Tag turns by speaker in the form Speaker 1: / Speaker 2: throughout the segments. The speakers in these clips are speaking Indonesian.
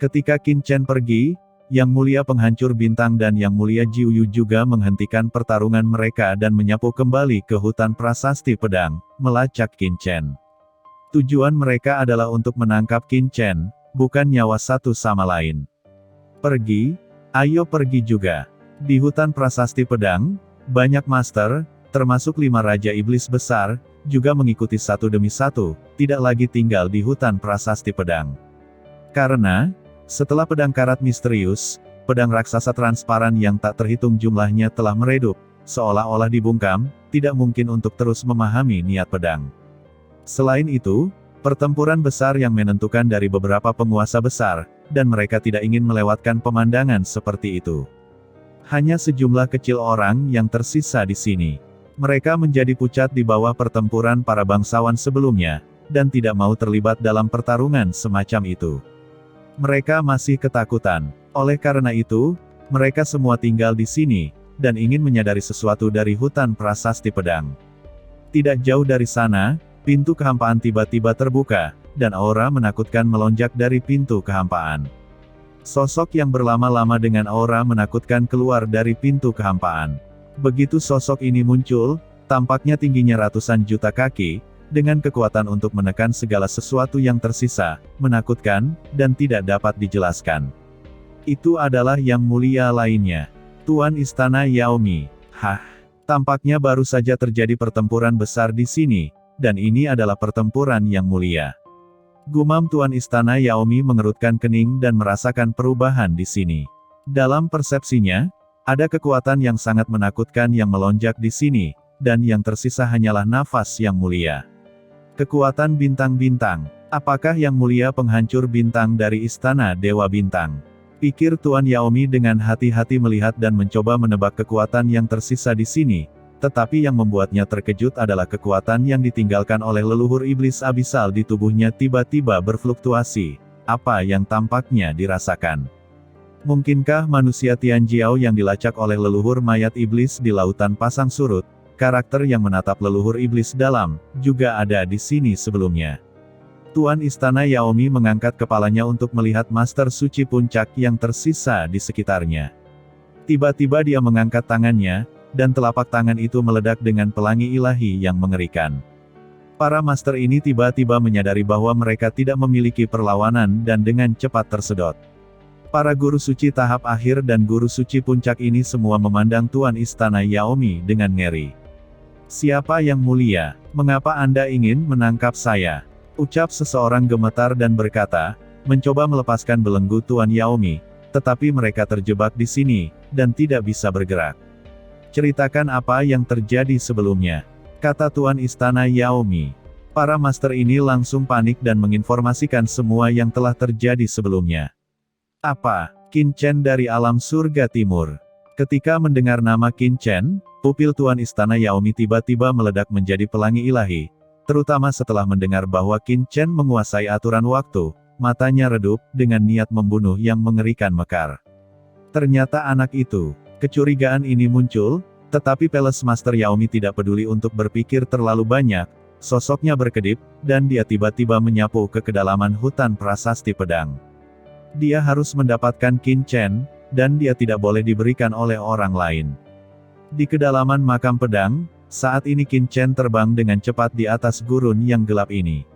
Speaker 1: Ketika Qin Chen pergi, Yang Mulia Penghancur Bintang dan Yang Mulia Jiuyu juga menghentikan pertarungan mereka dan menyapu kembali ke hutan prasasti pedang, melacak Qin Chen. Tujuan mereka adalah untuk menangkap Qin Chen, bukan nyawa satu sama lain. Pergi, ayo pergi juga. Di hutan prasasti pedang, banyak master, termasuk 5 Raja Iblis besar, juga mengikuti satu demi satu, tidak lagi tinggal di hutan prasasti pedang. Karena, setelah pedang karat misterius, pedang raksasa transparan yang tak terhitung jumlahnya telah meredup, seolah-olah dibungkam, tidak mungkin untuk terus memahami niat pedang. Selain itu, pertempuran besar yang menentukan dari beberapa penguasa besar, dan mereka tidak ingin melewatkan pemandangan seperti itu. Hanya sejumlah kecil orang yang tersisa di sini. Mereka menjadi pucat di bawah pertempuran para bangsawan sebelumnya, dan tidak mau terlibat dalam pertarungan semacam itu. Mereka masih ketakutan. Oleh karena itu, mereka semua tinggal di sini, dan ingin menyadari sesuatu dari hutan prasasti pedang. Tidak jauh dari sana, pintu kehampaan tiba-tiba terbuka, dan aura menakutkan melonjak dari pintu kehampaan. Sosok yang berlama-lama dengan aura menakutkan keluar dari pintu kehampaan. Begitu sosok ini muncul, tampaknya tingginya ratusan juta kaki, dengan kekuatan untuk menekan segala sesuatu yang tersisa, menakutkan, dan tidak dapat dijelaskan. Itu adalah Yang Mulia lainnya. Tuan Istana Yaomi. Hah, tampaknya baru saja terjadi pertempuran besar di sini, dan ini adalah pertempuran Yang Mulia. Gumam Tuan Istana Yaomi mengerutkan kening dan merasakan perubahan di sini. Dalam persepsinya, ada kekuatan yang sangat menakutkan yang melonjak di sini, dan yang tersisa hanyalah nafas Yang Mulia. Kekuatan bintang-bintang. Apakah Yang Mulia Penghancur Bintang dari Istana Dewa Bintang? Pikir Tuan Yaomi dengan hati-hati melihat dan mencoba menebak kekuatan yang tersisa di sini, tetapi yang membuatnya terkejut adalah kekuatan yang ditinggalkan oleh leluhur iblis abisal di tubuhnya tiba-tiba berfluktuasi. Apa yang tampaknya dirasakan? Mungkinkah manusia Tianjiao yang dilacak oleh leluhur mayat iblis di lautan pasang surut, karakter yang menatap leluhur iblis dalam, juga ada di sini sebelumnya? Tuan Istana Yaomi mengangkat kepalanya untuk melihat Master Suci Puncak yang tersisa di sekitarnya. Tiba-tiba dia mengangkat tangannya, dan telapak tangan itu meledak dengan pelangi ilahi yang mengerikan. Para master ini tiba-tiba menyadari bahwa mereka tidak memiliki perlawanan dan dengan cepat tersedot. Para guru suci tahap akhir dan guru suci puncak ini semua memandang Tuan Istana Yaomi dengan ngeri. Siapa Yang Mulia? Mengapa Anda ingin menangkap saya? Ucap seseorang gemetar dan berkata, mencoba melepaskan belenggu Tuan Yaomi, tetapi mereka terjebak di sini, dan tidak bisa bergerak. Ceritakan apa yang terjadi sebelumnya, kata Tuan Istana Yaomi. Para master ini langsung panik dan menginformasikan semua yang telah terjadi sebelumnya. Apa? Qin Chen dari alam surga timur. Ketika mendengar nama Qin Chen, pupil Tuan Istana Yaomi tiba-tiba meledak menjadi pelangi ilahi, terutama setelah mendengar bahwa Qin Chen menguasai aturan waktu, matanya redup, dengan niat membunuh yang mengerikan mekar. Ternyata anak itu. Kecurigaan ini muncul, tetapi Palace Master Yaomi tidak peduli untuk berpikir terlalu banyak, sosoknya berkedip, dan dia tiba-tiba menyapu ke kedalaman hutan prasasti pedang. Dia harus mendapatkan Qin Chen, dan dia tidak boleh diberikan oleh orang lain. Di kedalaman makam pedang, saat ini Qin Chen terbang dengan cepat di atas gurun yang gelap ini.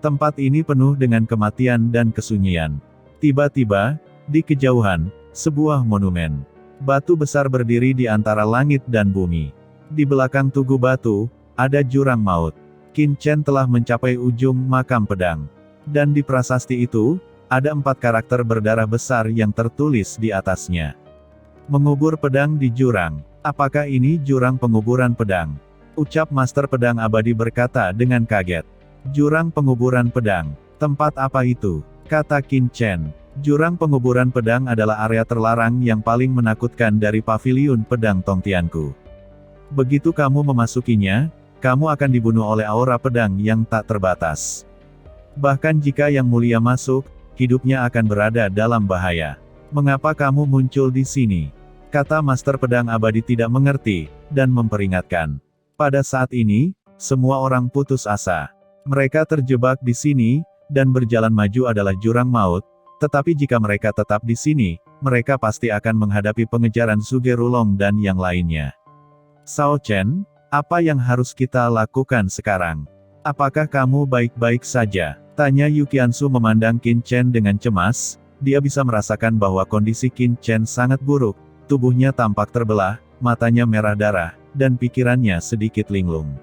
Speaker 1: Tempat ini penuh dengan kematian dan kesunyian. Tiba-tiba, di kejauhan, sebuah monumen batu besar berdiri di antara langit dan bumi. Di belakang tugu batu, ada jurang maut. Qin Chen telah mencapai ujung makam pedang. Dan di prasasti itu, ada 4 karakter berdarah besar yang tertulis di atasnya. Mengubur pedang di jurang. Apakah ini jurang penguburan pedang? Ucap Master Pedang Abadi berkata dengan kaget. Jurang penguburan pedang. Tempat apa itu? Kata Qin Chen. Jurang penguburan pedang adalah area terlarang yang paling menakutkan dari paviliun pedang Tongtianku. Begitu kamu memasukinya, kamu akan dibunuh oleh aura pedang yang tak terbatas. Bahkan jika Yang Mulia masuk, hidupnya akan berada dalam bahaya. Mengapa kamu muncul di sini? Kata Master Pedang Abadi tidak mengerti, dan memperingatkan. Pada saat ini, semua orang putus asa. Mereka terjebak di sini, dan berjalan maju adalah jurang maut, Tetapi jika mereka tetap di sini, mereka pasti akan menghadapi pengejaran Zhuge-Rulong dan yang lainnya. Sao Chen, apa yang harus kita lakukan sekarang? Apakah kamu baik-baik saja? Tanya Yu Qianzu memandang Qin Chen dengan cemas. Dia bisa merasakan bahwa kondisi Qin Chen sangat buruk. Tubuhnya tampak terbelah, matanya merah darah, dan pikirannya sedikit linglung.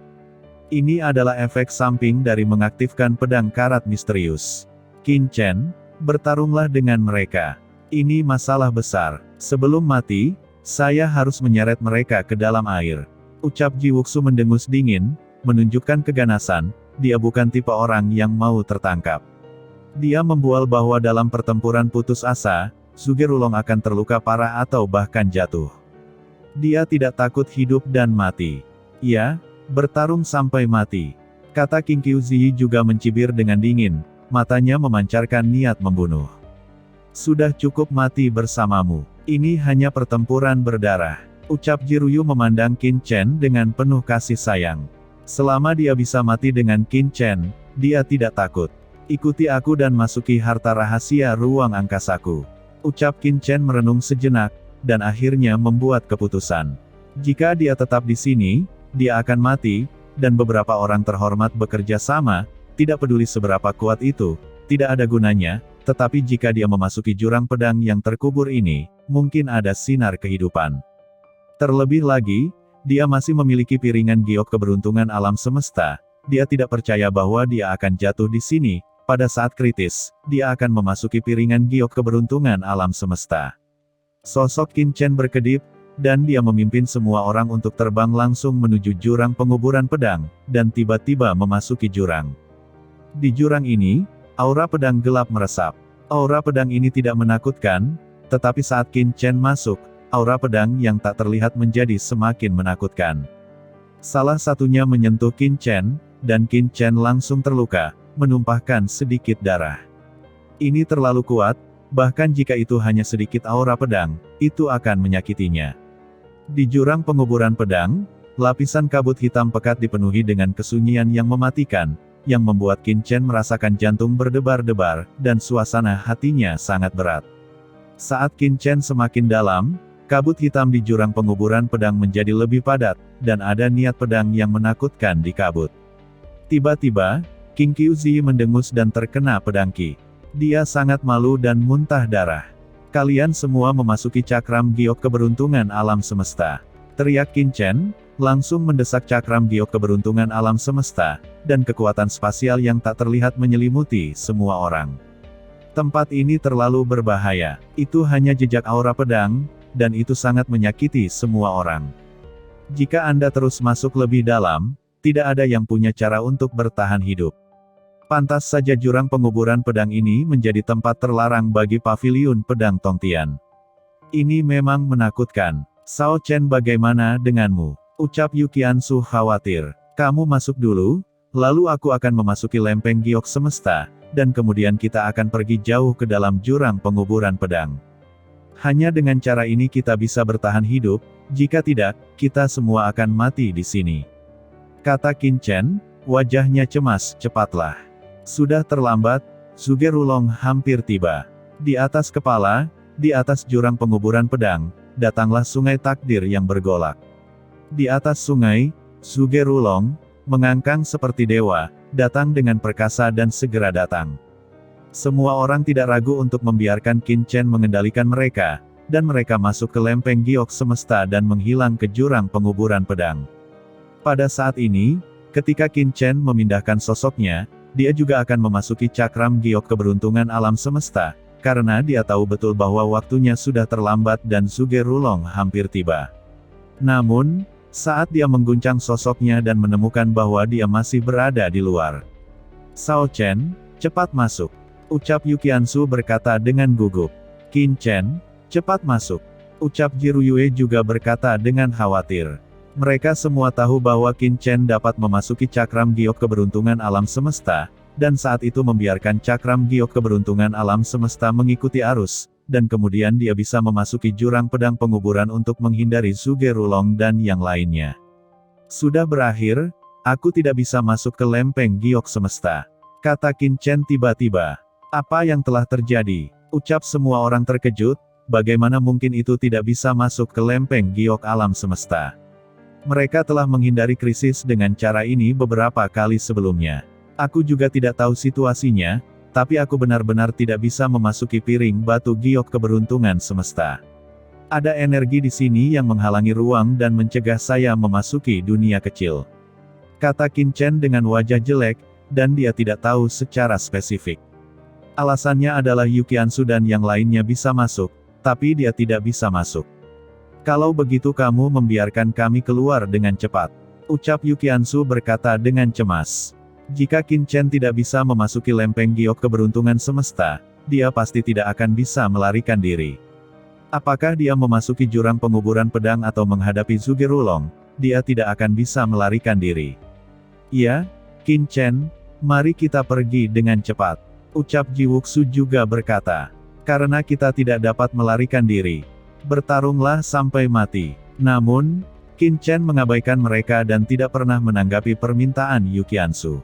Speaker 1: Ini adalah efek samping dari mengaktifkan pedang karat misterius. Qin Chen, bertarunglah dengan mereka. Ini masalah besar. Sebelum mati, saya harus menyeret mereka ke dalam air. Ucap Ji Wuxu mendengus dingin, menunjukkan keganasan. Dia bukan tipe orang yang mau tertangkap. Dia membual bahwa dalam pertempuran putus asa, Zhuge-Rulong akan terluka parah atau bahkan jatuh. Dia tidak takut hidup dan mati. Ya, bertarung sampai mati. Kata King Qiuzi juga mencibir dengan dingin, matanya memancarkan niat membunuh. Sudah cukup mati bersamamu. Ini hanya pertempuran berdarah. Ucap Jiruyu memandang Qin Chen dengan penuh kasih sayang. Selama dia bisa mati dengan Qin Chen, dia tidak takut. Ikuti aku dan masuki harta rahasia ruang angkasaku. Ucap Qin Chen merenung sejenak, dan akhirnya membuat keputusan. Jika dia tetap di sini, dia akan mati, dan beberapa orang terhormat bekerja sama, tidak peduli seberapa kuat itu, tidak ada gunanya, tetapi jika dia memasuki jurang pedang yang terkubur ini, mungkin ada sinar kehidupan. Terlebih lagi, dia masih memiliki piringan giok keberuntungan alam semesta, dia tidak percaya bahwa dia akan jatuh di sini, pada saat kritis, dia akan memasuki piringan giok keberuntungan alam semesta. Sosok Qin Chen berkedip, dan dia memimpin semua orang untuk terbang langsung menuju jurang penguburan pedang, dan tiba-tiba memasuki jurang. Di jurang ini, aura pedang gelap meresap. Aura pedang ini tidak menakutkan, tetapi saat Qin Chen masuk, aura pedang yang tak terlihat menjadi semakin menakutkan. Salah satunya menyentuh Qin Chen, dan Qin Chen langsung terluka, menumpahkan sedikit darah. Ini terlalu kuat, bahkan jika itu hanya sedikit aura pedang, itu akan menyakitinya. Di jurang penguburan pedang, lapisan kabut hitam pekat dipenuhi dengan kesunyian yang mematikan, yang membuat Qin Chen merasakan jantung berdebar-debar, dan suasana hatinya sangat berat. Saat Qin Chen semakin dalam, kabut hitam di jurang penguburan pedang menjadi lebih padat, dan ada niat pedang yang menakutkan di kabut. Tiba-tiba, King Qiuzi mendengus dan terkena pedang Qi. Dia sangat malu dan muntah darah. Kalian semua memasuki cakram giok keberuntungan alam semesta. Teriak Qin Chen, langsung mendesak cakram giok keberuntungan alam semesta, dan kekuatan spasial yang tak terlihat menyelimuti semua orang. Tempat ini terlalu berbahaya. Itu hanya jejak aura pedang, dan itu sangat menyakiti semua orang. Jika Anda terus masuk lebih dalam, tidak ada yang punya cara untuk bertahan hidup. Pantas saja jurang penguburan pedang ini menjadi tempat terlarang bagi paviliun pedang Tongtian. Ini memang menakutkan. Sao Chen, bagaimana denganmu? Ucap Yu Qianzu khawatir. Kamu masuk dulu, lalu aku akan memasuki lempeng giok semesta, dan kemudian kita akan pergi jauh ke dalam jurang penguburan pedang. Hanya dengan cara ini kita bisa bertahan hidup, jika tidak, kita semua akan mati di sini. Kata Qin Chen, wajahnya cemas. Cepatlah. Sudah terlambat, Zhuge-Rulong hampir tiba. Di atas kepala, di atas jurang penguburan pedang, datanglah sungai takdir yang bergolak. Di atas sungai, Zhuge-Rulong, mengangkang seperti dewa, datang dengan perkasa dan segera datang. Semua orang tidak ragu untuk membiarkan Qin Chen mengendalikan mereka, dan mereka masuk ke lempeng giok semesta dan menghilang ke jurang penguburan pedang. Pada saat ini, ketika Qin Chen memindahkan sosoknya, dia juga akan memasuki cakram giok keberuntungan alam semesta, karena dia tahu betul bahwa waktunya sudah terlambat dan Zhuge-Rulong hampir tiba. Namun, saat dia mengguncang sosoknya dan menemukan bahwa dia masih berada di luar. Sao Chen, cepat masuk. Ucap Yu Qianzu berkata dengan gugup. Qin Chen, cepat masuk. Ucap Jiruyue juga berkata dengan khawatir. Mereka semua tahu bahwa Qin Chen dapat memasuki cakram giok keberuntungan alam semesta, dan saat itu membiarkan cakram giok keberuntungan alam semesta mengikuti arus, dan kemudian dia bisa memasuki jurang pedang penguburan untuk menghindari Zhuge-Rulong dan yang lainnya. Sudah berakhir, aku tidak bisa masuk ke lempeng giok semesta. Kata Qin Chen tiba-tiba. Apa yang telah terjadi? Ucap semua orang terkejut, bagaimana mungkin itu tidak bisa masuk ke lempeng giok alam semesta. Mereka telah menghindari krisis dengan cara ini beberapa kali sebelumnya. Aku juga tidak tahu situasinya, tapi aku benar-benar tidak bisa memasuki piring batu giok keberuntungan semesta. Ada energi di sini yang menghalangi ruang dan mencegah saya memasuki dunia kecil. Kata Qin Chen dengan wajah jelek, dan dia tidak tahu secara spesifik. Alasannya adalah Yukiansu dan yang lainnya bisa masuk, tapi dia tidak bisa masuk. Kalau begitu kamu membiarkan kami keluar dengan cepat. Ucap Yukiansu berkata dengan cemas. Jika Qin Chen tidak bisa memasuki lempeng giok keberuntungan semesta, dia pasti tidak akan bisa melarikan diri. Apakah dia memasuki jurang penguburan pedang atau menghadapi Zhuge-Rulong, dia tidak akan bisa melarikan diri. Ya, Qin Chen, mari kita pergi dengan cepat. Ucap Ji Wuxu juga berkata. Karena kita tidak dapat melarikan diri. Bertarunglah sampai mati. Namun, Qin Chen mengabaikan mereka dan tidak pernah menanggapi permintaan Yukiansu.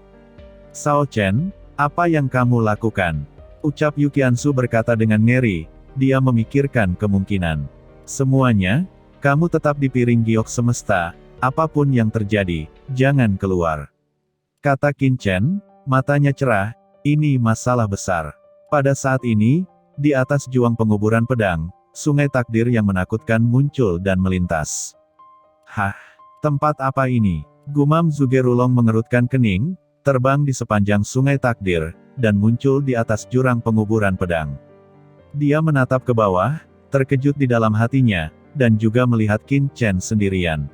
Speaker 1: Sao Chen, apa yang kamu lakukan? Ucap Yukiansu berkata dengan ngeri, dia memikirkan kemungkinan. Semuanya, kamu tetap di piring giok semesta, apapun yang terjadi, jangan keluar. Kata Qin Chen, matanya cerah, ini masalah besar. Pada saat ini, di atas juang penguburan pedang, sungai takdir yang menakutkan muncul dan melintas. Hah, tempat apa ini? Gumam Zhuge-Rulong mengerutkan kening, terbang di sepanjang sungai takdir, dan muncul di atas jurang penguburan pedang. Dia menatap ke bawah, terkejut di dalam hatinya, dan juga melihat Qin Chen sendirian.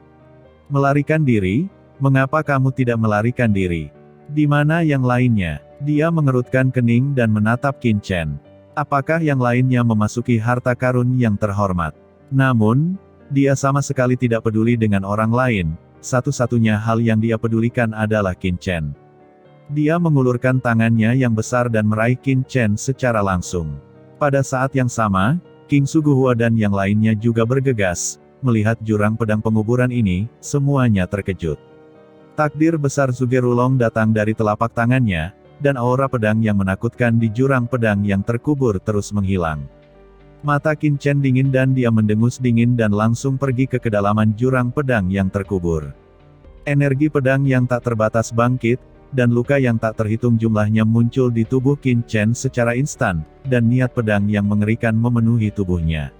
Speaker 1: Melarikan diri? Mengapa kamu tidak melarikan diri? Di mana yang lainnya? Dia mengerutkan kening dan menatap Qin Chen. Apakah yang lainnya memasuki harta karun yang terhormat? Namun, dia sama sekali tidak peduli dengan orang lain, satu-satunya hal yang dia pedulikan adalah Qin Chen. Dia mengulurkan tangannya yang besar dan meraih Qin Chen secara langsung. Pada saat yang sama, King Suguhua dan yang lainnya juga bergegas, melihat jurang pedang penguburan ini, semuanya terkejut. Takdir besar Zhuge-Rulong datang dari telapak tangannya, dan aura pedang yang menakutkan di jurang pedang yang terkubur terus menghilang. Mata Qin Chen dingin dan dia mendengus dingin dan langsung pergi ke kedalaman jurang pedang yang terkubur. Energi pedang yang tak terbatas bangkit, dan luka yang tak terhitung jumlahnya muncul di tubuh Qin Chen secara instan, dan niat pedang yang mengerikan memenuhi tubuhnya.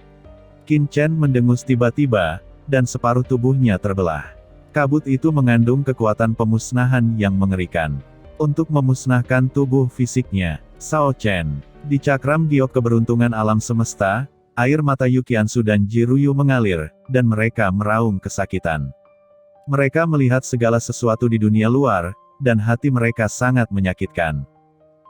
Speaker 1: Qin Chen mendengus tiba-tiba, dan separuh tubuhnya terbelah. Kabut itu mengandung kekuatan pemusnahan yang mengerikan. Untuk memusnahkan tubuh fisiknya, Sao Chen, di cakram giok keberuntungan alam semesta, air mata Yukiansu dan Jiruyu mengalir, dan mereka meraung kesakitan. Mereka melihat segala sesuatu di dunia luar, dan hati mereka sangat menyakitkan.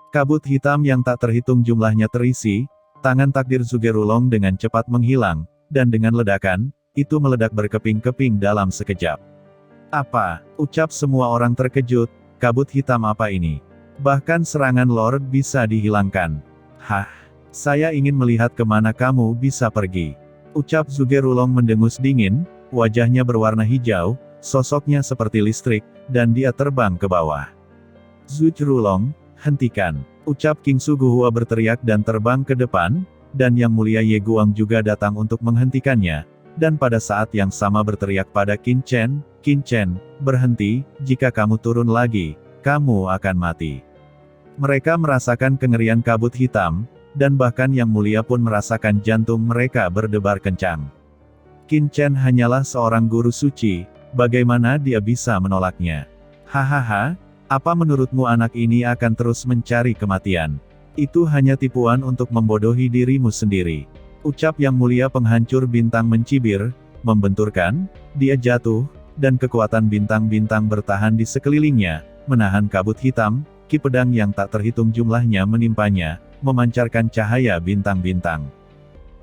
Speaker 1: Kabut hitam yang tak terhitung jumlahnya terisi, tangan takdir Zhuge-Rulong dengan cepat menghilang, dan dengan ledakan, itu meledak berkeping-keping dalam sekejap. Apa? Ucap semua orang terkejut, kabut hitam apa ini? Bahkan serangan Lord bisa dihilangkan. Hah? Saya ingin melihat kemana kamu bisa pergi. Ucap Zhuge-Rulong mendengus dingin, wajahnya berwarna hijau, sosoknya seperti listrik, dan dia terbang ke bawah. Zhuge-Rulong, hentikan. Ucap King Suguhua berteriak dan terbang ke depan, dan Yang Mulia Ye Guang juga datang untuk menghentikannya, dan pada saat yang sama berteriak pada Qin Chen, Qin Chen, berhenti, jika kamu turun lagi, kamu akan mati. Mereka merasakan kengerian kabut hitam, dan bahkan Yang Mulia pun merasakan jantung mereka berdebar kencang. Qin Chen hanyalah seorang guru suci, bagaimana dia bisa menolaknya? Hahaha, apa menurutmu anak ini akan terus mencari kematian? Itu hanya tipuan untuk membodohi dirimu sendiri. Ucap Yang Mulia Penghancur Bintang mencibir, membenturkan, dia jatuh, dan kekuatan bintang-bintang bertahan di sekelilingnya, menahan kabut hitam, ki pedang yang tak terhitung jumlahnya menimpanya, memancarkan cahaya bintang-bintang.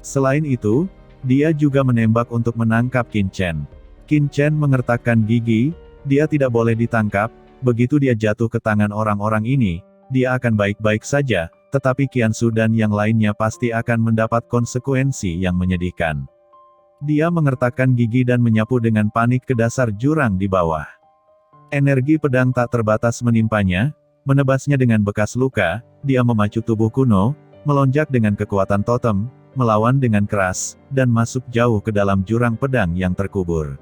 Speaker 1: Selain itu, dia juga menembak untuk menangkap Qin Chen. Qin Chen mengertakkan gigi, dia tidak boleh ditangkap, begitu dia jatuh ke tangan orang-orang ini, dia akan baik-baik saja, tetapi Qiansu dan yang lainnya pasti akan mendapat konsekuensi yang menyedihkan. Dia mengertakkan gigi dan menyapu dengan panik ke dasar jurang di bawah. Energi pedang tak terbatas menimpanya, menebasnya dengan bekas luka, dia memacu tubuh kuno, melonjak dengan kekuatan totem, melawan dengan keras, dan masuk jauh ke dalam jurang pedang yang terkubur.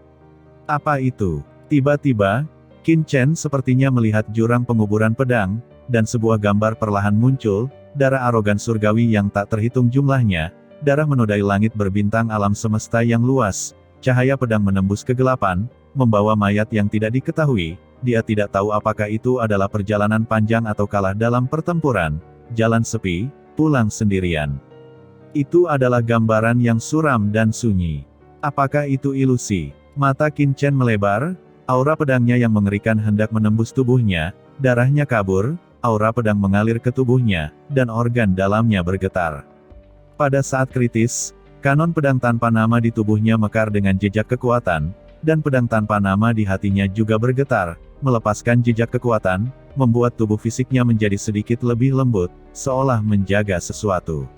Speaker 1: Apa itu? Tiba-tiba, Qin Chen sepertinya melihat jurang penguburan pedang, dan sebuah gambar perlahan muncul, darah arogan surgawi yang tak terhitung jumlahnya, darah menodai langit berbintang alam semesta yang luas, cahaya pedang menembus kegelapan, membawa mayat yang tidak diketahui, dia tidak tahu apakah itu adalah perjalanan panjang atau kalah dalam pertempuran, jalan sepi, pulang sendirian. Itu adalah gambaran yang suram dan sunyi. Apakah itu ilusi? Mata Qin Chen melebar, aura pedangnya yang mengerikan hendak menembus tubuhnya, darahnya kabur, aura pedang mengalir ke tubuhnya, dan organ dalamnya bergetar. Pada saat kritis, kanon pedang tanpa nama di tubuhnya mekar dengan jejak kekuatan, dan pedang tanpa nama di hatinya juga bergetar, melepaskan jejak kekuatan, membuat tubuh fisiknya menjadi sedikit lebih lembut, seolah menjaga sesuatu.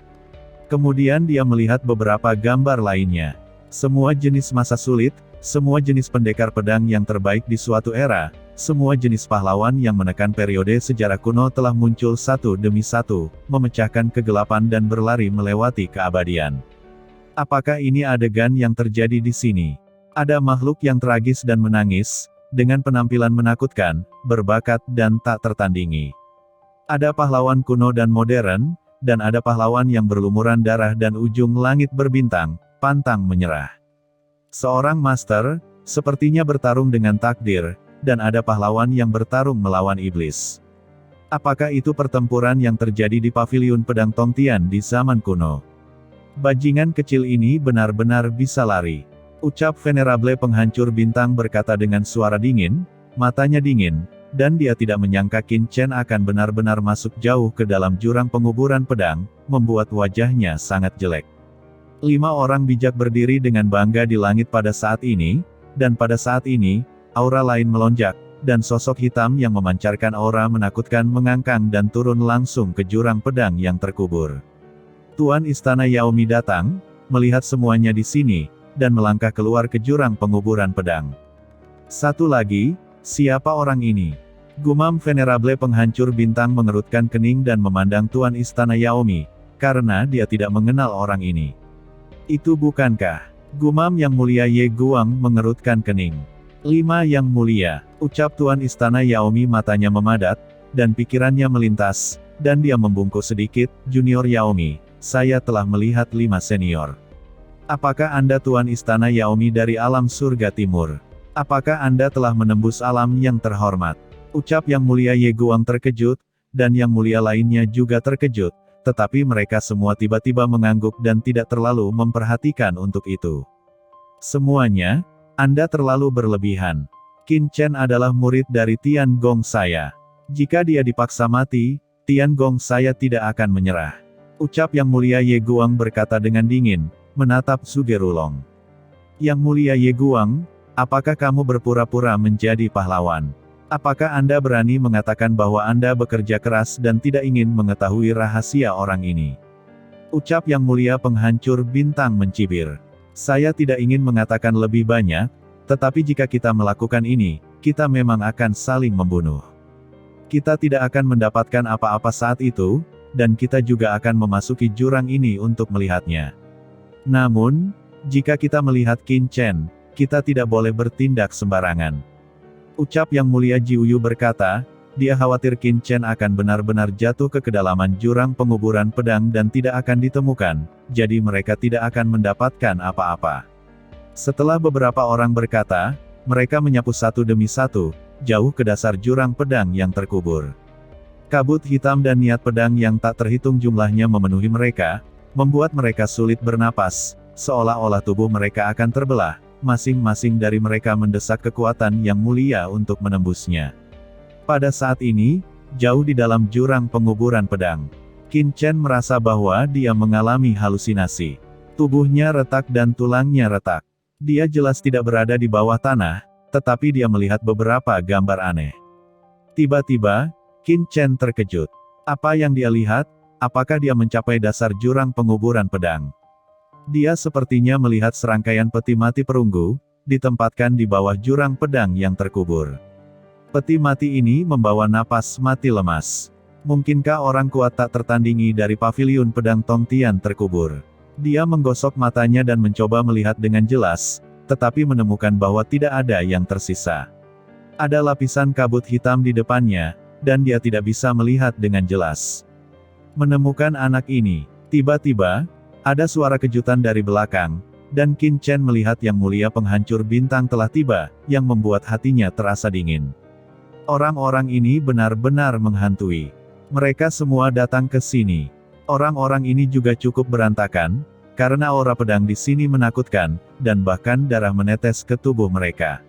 Speaker 1: Kemudian dia melihat beberapa gambar lainnya. Semua jenis masa sulit, semua jenis pendekar pedang yang terbaik di suatu era, semua jenis pahlawan yang menekan periode sejarah kuno telah muncul satu demi satu, memecahkan kegelapan dan berlari melewati keabadian. Apakah ini adegan yang terjadi di sini? Ada makhluk yang tragis dan menangis, dengan penampilan menakutkan, berbakat dan tak tertandingi. Ada pahlawan kuno dan modern, dan ada pahlawan yang berlumuran darah dan ujung langit berbintang, pantang menyerah. Seorang master, sepertinya bertarung dengan takdir, dan ada pahlawan yang bertarung melawan iblis. Apakah itu pertempuran yang terjadi di paviliun pedang Tongtian di zaman kuno? Bajingan kecil ini benar-benar bisa lari. Ucap Venerable Penghancur Bintang berkata dengan suara dingin, matanya dingin, dan dia tidak menyangka Qin Chen akan benar-benar masuk jauh ke dalam jurang penguburan pedang, membuat wajahnya sangat jelek. 5 orang bijak berdiri dengan bangga di langit pada saat ini, dan pada saat ini, aura lain melonjak, dan sosok hitam yang memancarkan aura menakutkan mengangkang dan turun langsung ke jurang pedang yang terkubur. Tuan Istana Yaomi datang, melihat semuanya di sini, dan melangkah keluar ke jurang penguburan pedang. Satu lagi, siapa orang ini? Gumam Venerable Penghancur Bintang mengerutkan kening dan memandang Tuan Istana Yaomi, karena dia tidak mengenal orang ini. Itu bukankah? Gumam Yang Mulia Ye Guang mengerutkan kening. 5 Yang Mulia, ucap Tuan Istana Yaomi, matanya memadat, dan pikirannya melintas, dan dia membungkuk sedikit. Junior Yaomi, saya telah melihat 5 senior. Apakah Anda Tuan Istana Yaomi dari alam surga timur? Apakah Anda telah menembus alam yang terhormat? Ucap Yang Mulia Ye Guang terkejut, dan Yang Mulia lainnya juga terkejut, tetapi mereka semua tiba-tiba mengangguk dan tidak terlalu memperhatikan untuk itu. Semuanya, Anda terlalu berlebihan. Qin Chen adalah murid dari Tian Gong saya. Jika dia dipaksa mati, Tian Gong saya tidak akan menyerah. Ucap Yang Mulia Ye Guang berkata dengan dingin, menatap Sugerulong. Yang Mulia Ye Guang, apakah kamu berpura-pura menjadi pahlawan? Apakah Anda berani mengatakan bahwa Anda bekerja keras dan tidak ingin mengetahui rahasia orang ini? Ucap Yang Mulia Penghancur Bintang mencibir. Saya tidak ingin mengatakan lebih banyak, tetapi jika kita melakukan ini, kita memang akan saling membunuh. Kita tidak akan mendapatkan apa-apa saat itu, dan kita juga akan memasuki jurang ini untuk melihatnya. Namun, jika kita melihat Qin Chen, kita tidak boleh bertindak sembarangan. Ucap Yang Mulia Jiuyu berkata, dia khawatir Qin Chen akan benar-benar jatuh ke kedalaman jurang penguburan pedang dan tidak akan ditemukan, jadi mereka tidak akan mendapatkan apa-apa. Setelah beberapa orang berkata, mereka menyapu satu demi satu, jauh ke dasar jurang pedang yang terkubur. Kabut hitam dan niat pedang yang tak terhitung jumlahnya memenuhi mereka, membuat mereka sulit bernapas, seolah-olah tubuh mereka akan terbelah, masing-masing dari mereka mendesak kekuatan yang mulia untuk menembusnya. Pada saat ini, jauh di dalam jurang penguburan pedang, Qin Chen merasa bahwa dia mengalami halusinasi. Tubuhnya retak dan tulangnya retak. Dia jelas tidak berada di bawah tanah, tetapi dia melihat beberapa gambar aneh. Tiba-tiba, Qin Chen terkejut. Apa yang dia lihat? Apakah dia mencapai dasar jurang penguburan pedang? Dia sepertinya melihat serangkaian peti mati perunggu, ditempatkan di bawah jurang pedang yang terkubur. Peti mati ini membawa napas mati lemas. Mungkinkah orang kuat tak tertandingi dari paviliun pedang Tong Tian terkubur? Dia menggosok matanya dan mencoba melihat dengan jelas, tetapi menemukan bahwa tidak ada yang tersisa. Ada lapisan kabut hitam di depannya, dan dia tidak bisa melihat dengan jelas. Menemukan anak ini, tiba-tiba, ada suara kejutan dari belakang, dan Qin Chen melihat Yang Mulia Penghancur Bintang telah tiba, yang membuat hatinya terasa dingin. Orang-orang ini benar-benar menghantui. Mereka semua datang ke sini. Orang-orang ini juga cukup berantakan, karena aura pedang di sini menakutkan, dan bahkan darah menetes ke tubuh mereka.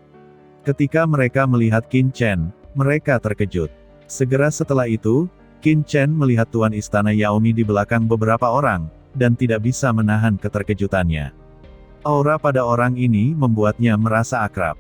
Speaker 1: Ketika mereka melihat Qin Chen, mereka terkejut. Segera setelah itu, Qin Chen melihat Tuan Istana Yaomi di belakang beberapa orang, dan tidak bisa menahan keterkejutannya. Aura pada orang ini membuatnya merasa akrab.